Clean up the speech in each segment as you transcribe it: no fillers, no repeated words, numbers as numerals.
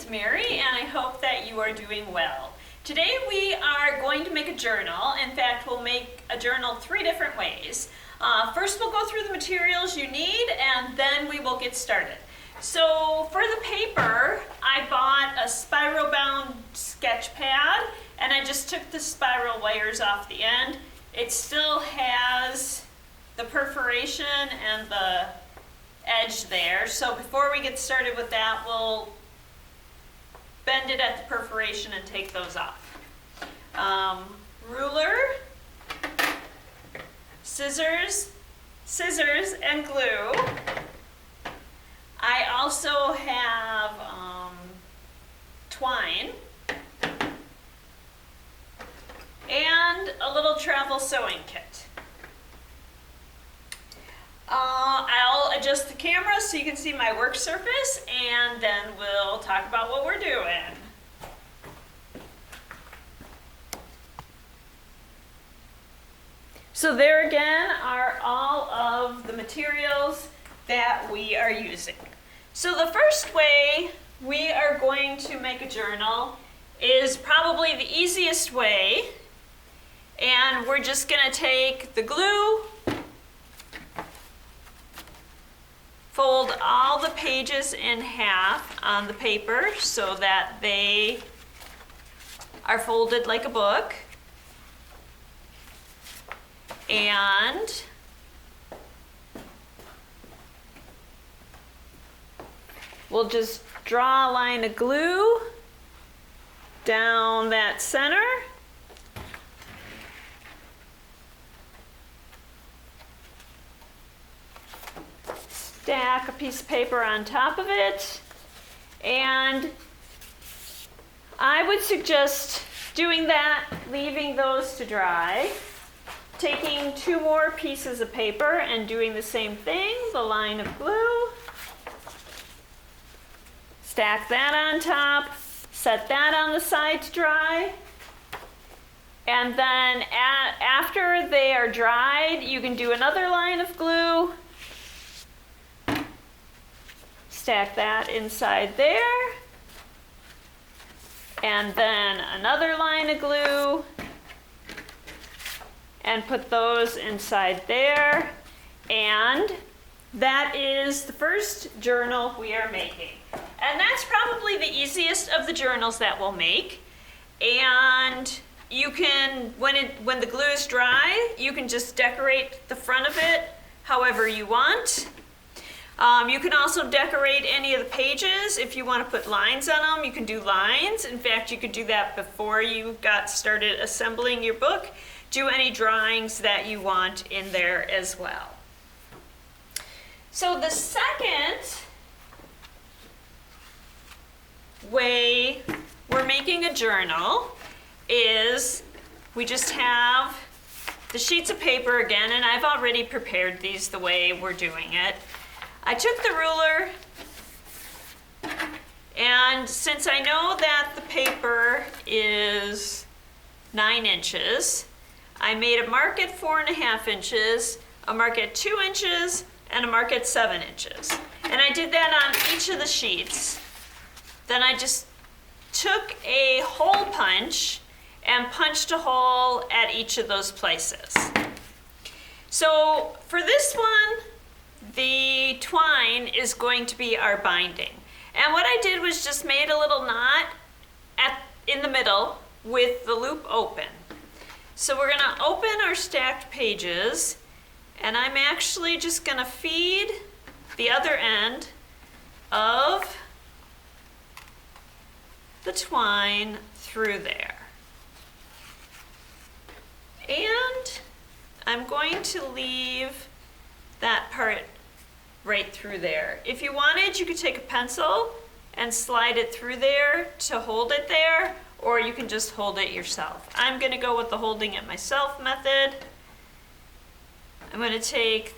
is Mary, and I hope that you are doing well. Today we are going to make a journal. In fact, we'll make a journal 3 different ways. First, we'll go through the materials you need, and then we will get started. So for the paper, I bought a spiral bound sketch pad, and I just took the spiral wires off the end. It still has the perforation and the edge there. So before we get started with that, we'll bend it at the perforation and take those off. Ruler, scissors and glue. I also have twine and a little travel sewing kit. I'll adjust the camera so you can see my work surface, and then we'll talk about what we're doing. So there again are all of the materials that we are using. So the first way we are going to make a journal is probably the easiest way, and we're just going to take the glue, fold all the pages in half on the paper so that they are folded like a book. And we'll just draw a line of glue down that center. Stack a piece of paper on top of it, and I would suggest doing that, leaving those to dry, taking 2 more pieces of paper and doing the same thing, the line of glue, stack that on top, set that on the side to dry, and then after they are dried, you can do another line of glue, stack that inside there, and then another line of glue, and put those inside there. And that is the first journal we are making. And that's probably the easiest of the journals that we'll make. And you can, when the glue is dry, you can just decorate the front of it however you want. You can also decorate any of the pages. If you want to put lines on them, you can do lines. In fact, you could do that before you got started assembling your book. Do any drawings that you want in there as well. So the second way we're making a journal is we just have the sheets of paper again, and I've already prepared these the way we're doing it. I took the ruler, and since I know that the paper is 9 inches, I made a mark at 4.5 inches, a mark at 2 inches, and a mark at 7 inches. And I did that on each of the sheets. Then I just took a hole punch and punched a hole at each of those places. So for this one, the twine is going to be our binding. And what I did was just made a little knot in the middle with the loop open. So we're going to open our stacked pages, and I'm actually just going to feed the other end of the twine through there. And I'm going to leave that part right through there. If you wanted, you could take a pencil and slide it through there to hold it there, or you can just hold it yourself. I'm going to go with the holding it myself method. I'm going to take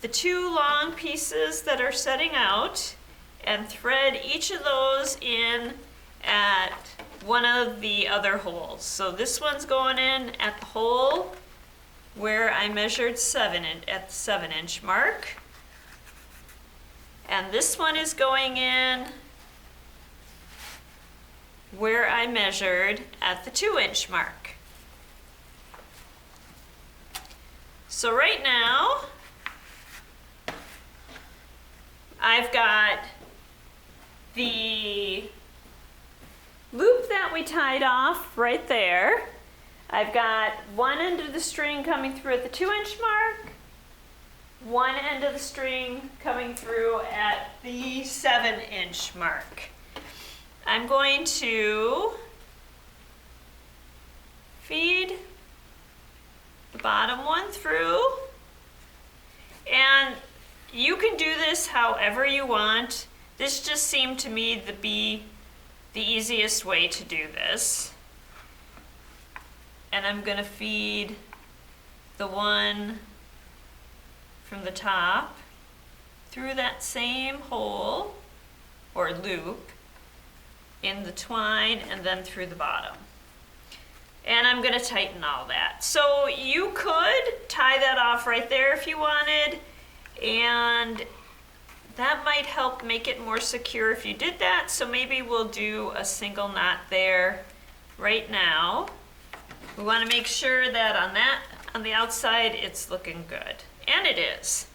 the 2 long pieces that are setting out and thread each of those in at one of the other holes. So this one's going in at the hole where I measured at the 7-inch mark. And this one is going in where I measured at the 2-inch mark. So right now, I've got the loop that we tied off right there. I've got one end of the string coming through at the 2-inch mark, one end of the string coming through at the 7-inch mark. I'm going to feed the bottom one through, and you can do this however you want. This just seemed to me to be the easiest way to do this. And I'm going to feed the one from the top through that same hole or loop in the twine and then through the bottom. And I'm going to tighten all that. So you could tie that off right there if you wanted, and that might help make it more secure if you did that. So maybe we'll do a single knot there right now. We want to make sure that on the outside it's looking good, and it is.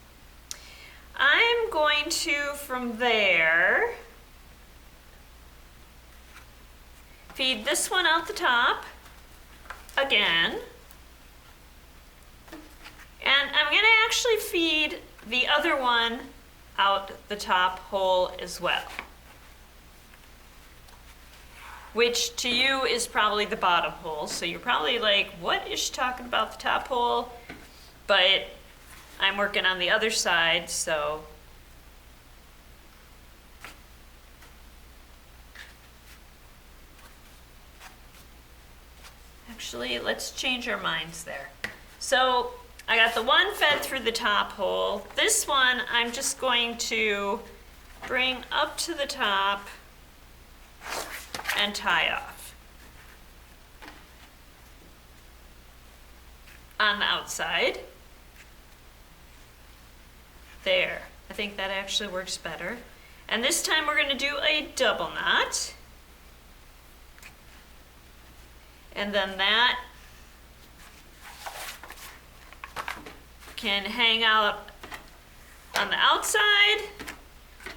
I'm going to, from there, feed this one out the top again, and I'm going to actually feed the other one out the top hole as well, which to you is probably the bottom hole. So you're probably like, what is she talking about, the top hole? But I'm working on the other side, so. Actually, let's change our minds there. So I got the one fed through the top hole. This one I'm just going to bring up to the top and tie off on the outside. There, I think that actually works better. And this time we're going to do a double knot. And then that can hang out on the outside,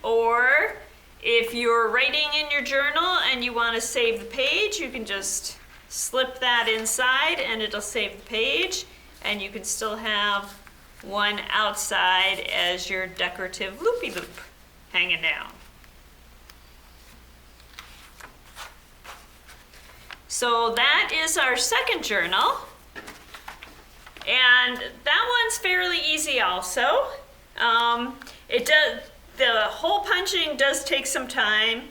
or if you're writing in your journal and you want to save the page, you can just slip that inside and it'll save the page, and you can still have one outside as your decorative loopy-loop hanging down. So that is our second journal, and that one's fairly easy also. The hole punching does take some time,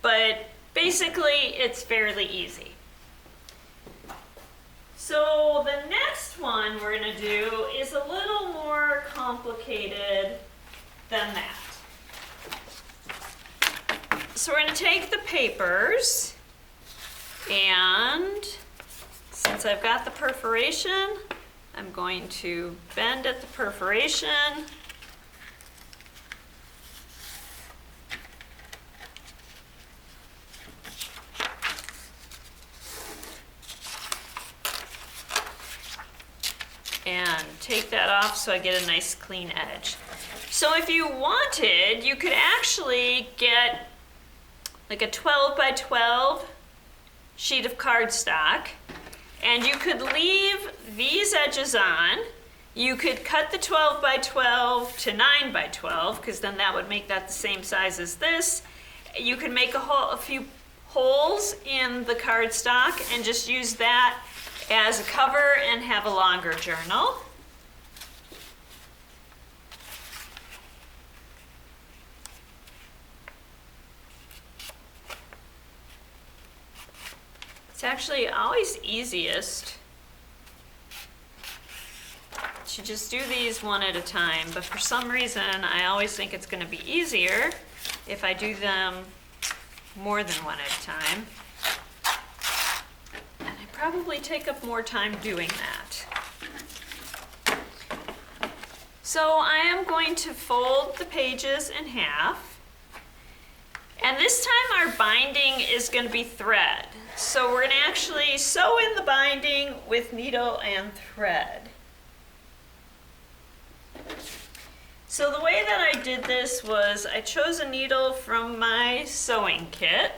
but basically it's fairly easy. So the next one we're going to do is a little more complicated than that. So we're going to take the papers, and since I've got the perforation, I'm going to bend at the perforation. And take that off so I get a nice clean edge. So if you wanted, you could actually get like a 12 by 12 sheet of cardstock, and you could leave these edges on. You could cut the 12 by 12 to 9 by 12, because then that would make that the same size as this. You could make a few holes in the cardstock and just use that as a cover and have a longer journal. It's actually always easiest to just do these one at a time, but for some reason I always think it's going to be easier if I do them more than one at a time. And I probably take up more time doing that. So I am going to fold the pages in half, And this time our binding is going to be thread. So we're going to actually sew in the binding with needle and thread. So the way that I did this was I chose a needle from my sewing kit.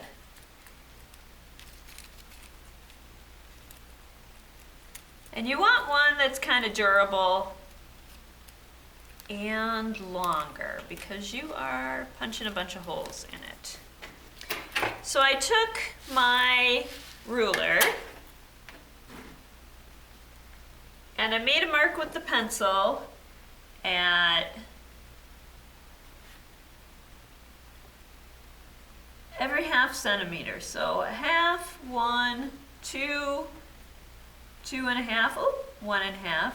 And you want one that's kind of durable and longer because you are punching a bunch of holes in it. So I took my ruler and I made a mark with the pencil at every ½ centimeter. So a half, 1, 2, 2.5, oh, 1.5,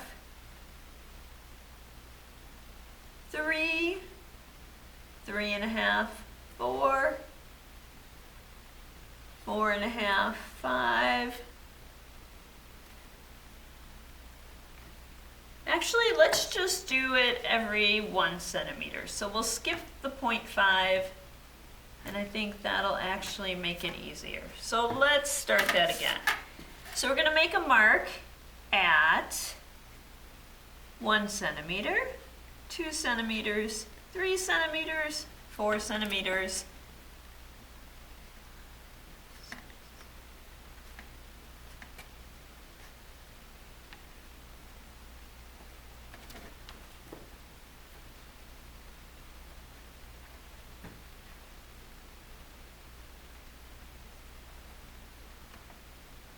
3, 3.5, 4, 4.5, 5. Actually, let's just do it every 1 centimeter. So we'll skip the 0.5, and I think that'll actually make it easier. So let's start that again. So we're going to make a mark at 1 centimeter, 2 centimeters, 3 centimeters, 4 centimeters.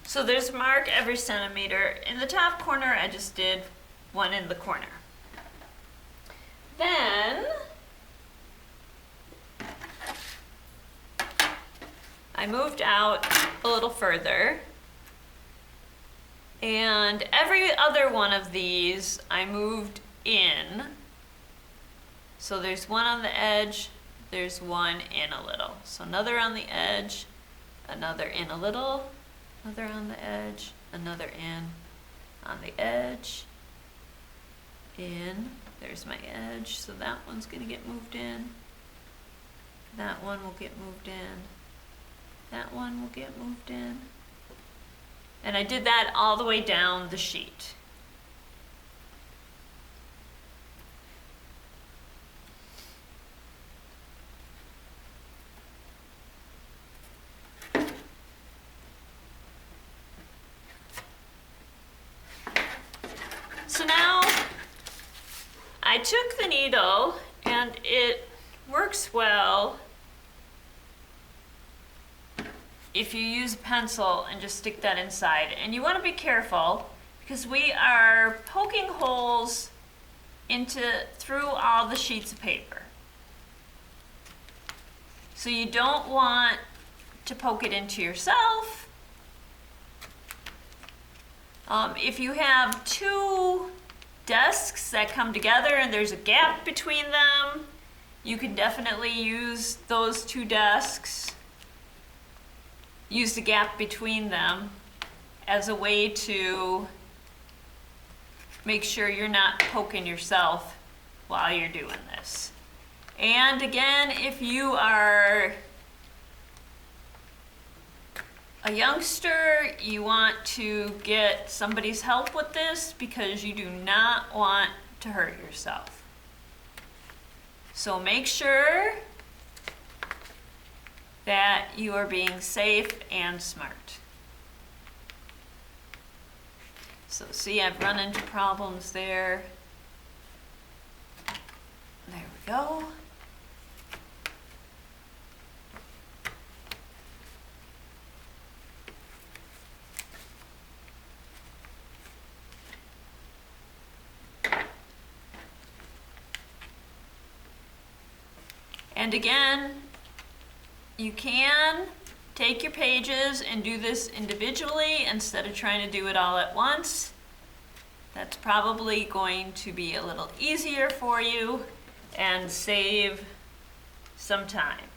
So there's a mark every centimeter. In the top corner, I just did 1 in the corner. Then I moved out a little further, and every other one of these I moved in. So there's 1 on the edge, there's 1 in a little. So another on the edge, another in a little, another on the edge, another in, on the edge, in, there's my edge, so that one's gonna get moved in, that one will get moved in, that one will get moved in, and I did that all the way down the sheet. So now I took the needle, and it works well if you use a pencil and just stick that inside. And you want to be careful because we are poking holes through all the sheets of paper. So you don't want to poke it into yourself. If you have 2 desks that come together and there's a gap between them, you can definitely use those 2 desks, use the gap between them as a way to make sure you're not poking yourself while you're doing this. And again, if you are a youngster, you want to get somebody's help with this because you do not want to hurt yourself. So make sure that you are being safe and smart. So see, I've run into problems there. There we go. And again, you can take your pages and do this individually instead of trying to do it all at once. That's probably going to be a little easier for you and save some time.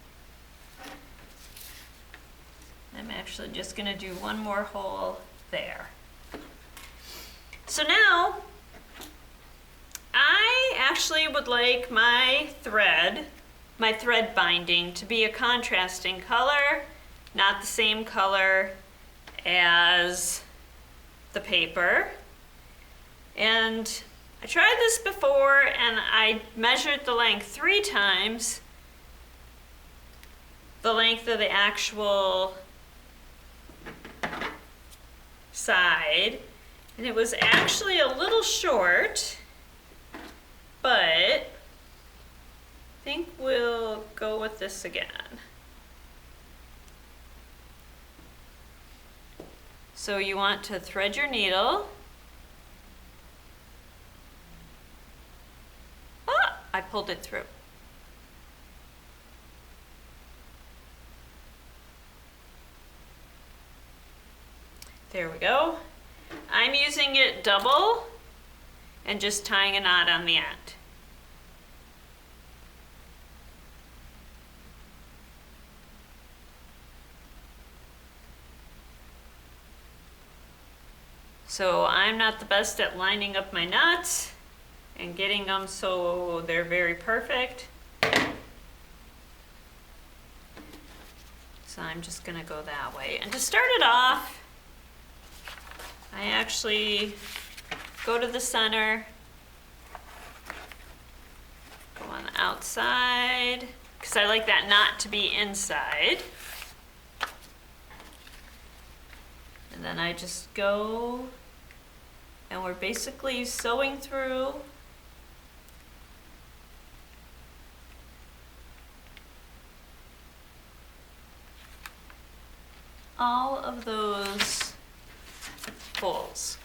I'm actually just going to do 1 more hole there. So now, I actually would like my thread my thread binding to be a contrasting color, not the same color as the paper. And I tried this before and I measured the length 3 times, the length of the actual side, and it was actually a little short, but I think we'll go with this again. So you want to thread your needle. Ah, I pulled it through. There we go. I'm using it double and just tying a knot on the end. So I'm not the best at lining up my knots and getting them so they're very perfect. So I'm just gonna go that way. And to start it off, I actually go to the center, go on the outside, because I like that knot to be inside. And then I just go, and we're basically sewing through all of those holes.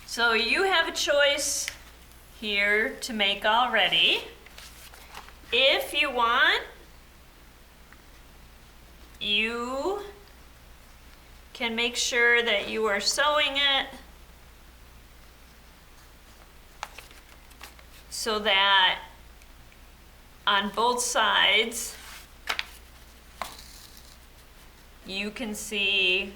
So you have a choice here to make already. If you want, you can make sure that you are sewing it so that on both sides you can see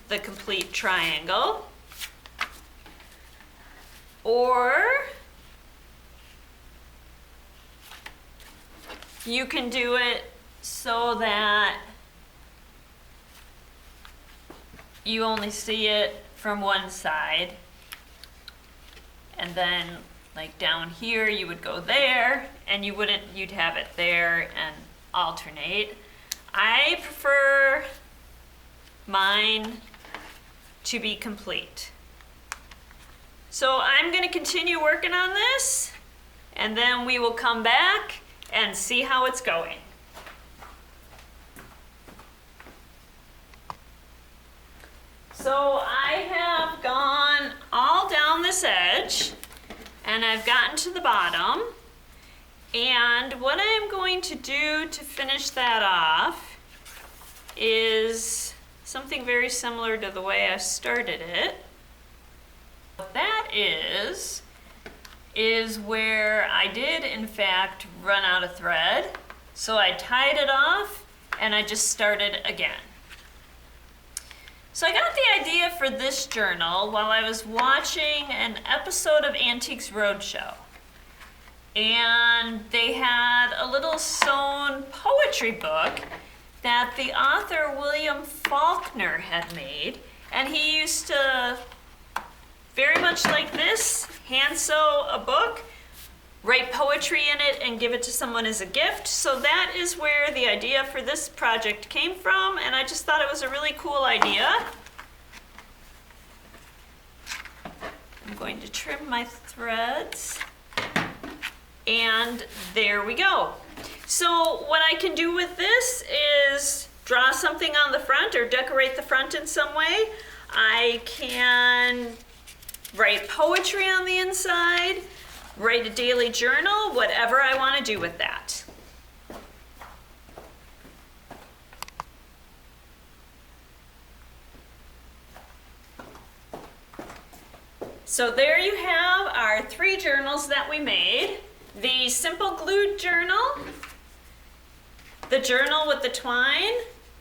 the complete triangle. Or you can do it so that you only see it from one side, and then like down here you would go there, and you'd have it there and alternate. I prefer mine to be complete. So I'm going to continue working on this, and then we will come back and see how it's going. So I have gone all down this edge, and I've gotten to the bottom. And what I'm going to do to finish that off is something very similar to the way I started it. What that is where I did in fact run out of thread. So I tied it off and I just started again. So I got the idea for this journal while I was watching an episode of Antiques Roadshow. And they had a little sewn poetry book that the author William Faulkner had made, and he used to, very much like this, hand sew a book, write poetry in it, and give it to someone as a gift. So that is where the idea for this project came from, and I just thought it was a really cool idea. I'm going to trim my threads. And there we go. So what I can do with this is draw something on the front or decorate the front in some way. I can write poetry on the inside, write a daily journal, whatever I want to do with that. So there you have our 3 journals that we made. The simple glued journal, the journal with the twine,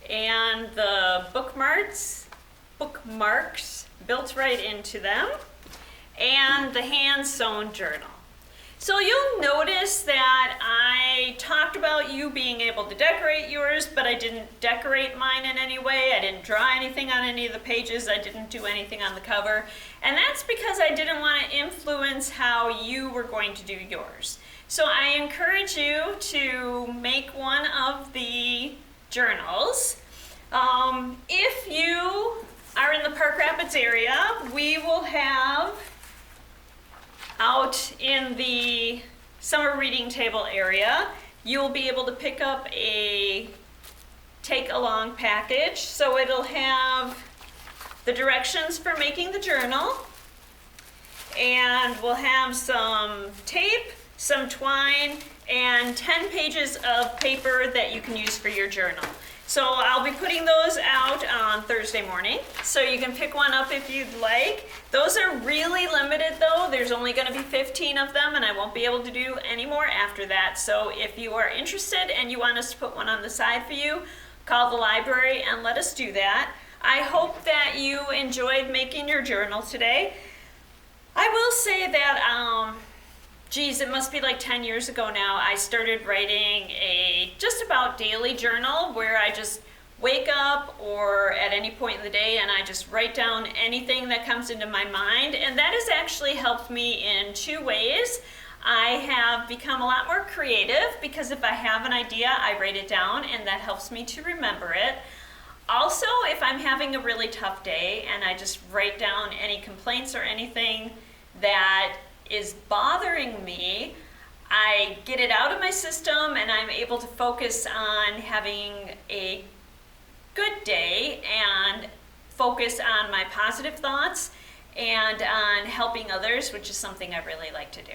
and the bookmarks built right into them. and the hand sewn journal. So you'll notice that I talked about you being able to decorate yours, but I didn't decorate mine in any way. I didn't draw anything on any of the pages. I didn't do anything on the cover. And that's because I didn't want to influence how you were going to do yours. So I encourage you to make one of the journals. If you are in the Park Rapids area, we will have out in the summer reading table area, you'll be able to pick up a take-along package. So it'll have the directions for making the journal, and we'll have some tape, some twine, and 10 pages of paper that you can use for your journal. So I'll be putting those out on Thursday morning, so you can pick one up if you'd like. Those are really limited though. There's only going to be 15 of them, and I won't be able to do any more after that. So if you are interested and you want us to put one on the side for you, call the library and let us do that. I hope that you enjoyed making your journal today. I will say that, geez, it must be like 10 years ago now, I started writing a just about daily journal where I just wake up or at any point in the day and I just write down anything that comes into my mind. And that has actually helped me in two ways. I have become a lot more creative because if I have an idea, I write it down and that helps me to remember it. Also, if I'm having a really tough day and I just write down any complaints or anything that is bothering me, I get it out of my system and I'm able to focus on having a good day and focus on my positive thoughts and on helping others, which is something I really like to do.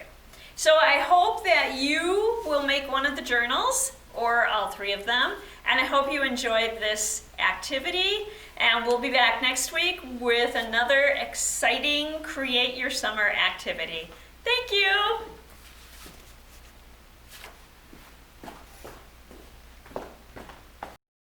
So I hope that you will make one of the journals or all three of them, and I hope you enjoyed this activity, and we'll be back next week with another exciting Create Your Summer activity. Thank you!